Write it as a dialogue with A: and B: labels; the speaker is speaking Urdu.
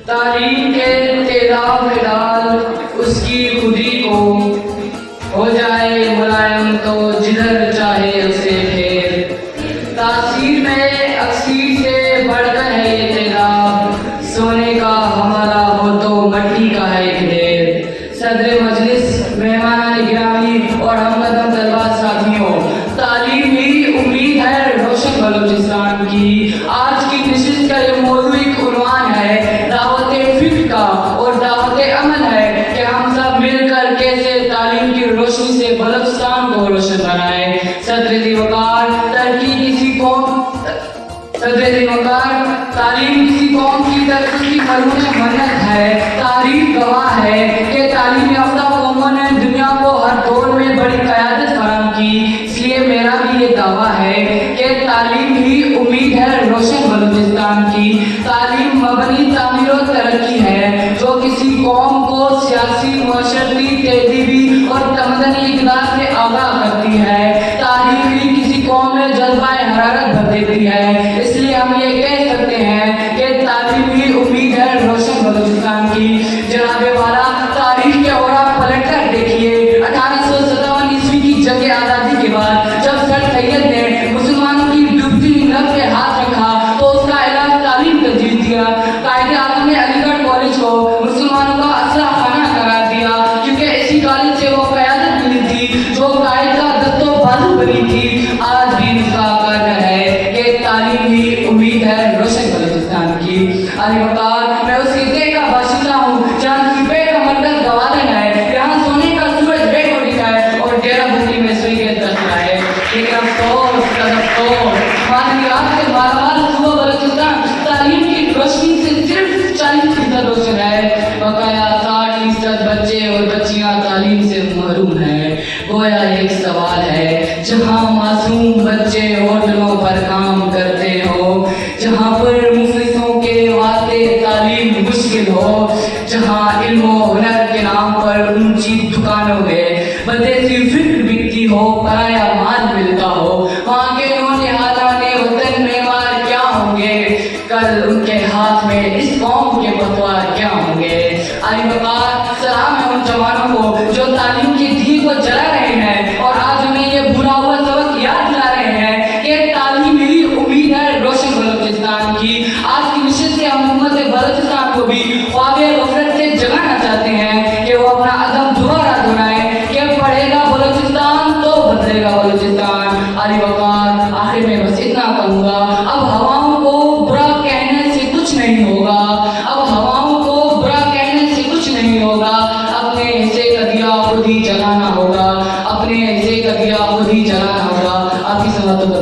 A: تعلیم کے تیزاب میں ڈال اس کی خودی کو، ہو جائے ملائم تو جدھر چاہے اسے پھیر۔ تاثیر میں اکسیر سے بڑھ کر ہے یہ تیزاب، سونے کا ہمارا ہو تو مٹی کا ہے ایک ڈھیر۔ صدر مجلس، مہمانان گرامی اور ہم قدم طلباء ساتھیوں، تعلیم ہی امید ہے روشن بلوچستان کی۔ آج کی نشست کا یہ موضوع ایک عنوان ہے، دعوت فکر کا اور دعوت عمل ہے کہ ہم سب مل کر کیسے تعلیم کی روشنی سے بلوچستان کو روشن بنائیں۔ صدر وقار، تعلیم کسی قوم کی ترقی کی مرہون منت ہے۔ تاریخ گواہ ہے کہ تعلیم یافتہ قوموں نے دنیا کو ہر دور میں بڑی قیادت فراہم کی۔ اس لیے میرا بھی یہ دعویٰ ہے کہ تعلیم ہی امید ہے روشن بلوچستان کی۔ تعلیم مبنی تعمیر و ترقی ہے جو کسی قوم کو سیاسی، معاشرتی، تہذیبی اور تمدنی اقدار سے آگاہ کرتی ہے۔ تعلیم ہی کسی قوم میں جذبہ حرارت بھر دیتی ہے۔ اس لیے ہم یہ کہہ سکتے ہیں کہ تعلیم ہی امید ہے روشن بلوچستان کی۔ جناب والا، تاریخ کے اوراق پلٹ کر دیکھیے۔ 1857 عیسوی کی جنگ آزادی کے بعد جب سر سید نے مسلمانوں کی ڈوبتی نبض پہ ہاتھ رکھا تو اس کا علاج تعلیم تجویز دیا۔ قائد اعظم نے علی گڑھ کالج کو مسلمانوں کا اسلحہ خانہ قرار دیا، کیونکہ اسی کالج سے وہ قیادت ملی تھی جو قائد کا دست و بازو بنی تھی۔ آج بھی اس کا کارگر ہے کہ تعلیم ہی امید ہے روشن بلوچستان کی۔ علی وقار، میں اس خطے کا باشندہ ہوں جہاں صوبے کا مرکز گوادن ہے، یہاں سونے کا سورج بے کو دکھا ہے اور ڈیرہ بندی میں سوئی کے درخت ہے۔ لیکن افسوس معنویات سے مالامال صوبہ بلوچستان تعلیم کی روشنی سے صرف 40% روشن ہے۔ بقایا 60% بچے اور بچیاں تعلیم سے محروم ہیں۔ گویا ایک سوال ہے، جہاں معصوم بچے ہوٹلوں پر کام کرتے ہو، جہاں پر مفلسوں کے واسطے تعلیم مشکل ہو، جہاں علم و ہنر کے نام پر اونچی دکانوں میں بدیسی فکر بکتی ہو، پرایا مال ملتا ہو، وہاں کے نونہالان وطن معمار کیا ہوں گے؟ کل ان کے ہاتھ میں اس قوم کے پتوار کیا ہوں گے؟ علی وقار، سلام ہے ان جوانوں کو جو تعلیم کی دھی کو جلا رہے ہیں اور آج ہمیں یہ بھولا ہوا سبق یاد دلا رہے ہیں کہ تعلیم ہی امید ہے روشن بلوچستان کی۔ آج کی نشست سے ہم امت بلوچستان کو بھی خواب غفلت سے جگانا چاہتے ہیں کہ وہ اپنا عزم دوبارہ دہرائیں کہ پڑھے گا بلوچستان تو بدلے گا بلوچستان۔ علی وقار، آخر میں بس اتنا کہوں گا، اب ہواؤں کو برا کہنے سے کچھ نہیں ہوگا، اب ہواؤں کو برا کہنے سے کچھ نہیں ہوگا۔ اپنے حصے کا دیا خود ہی جلانا ہوگا، اپنے حصے کا دیا خود ہی جلانا ہوگا۔ آپ کی سماعتوں کا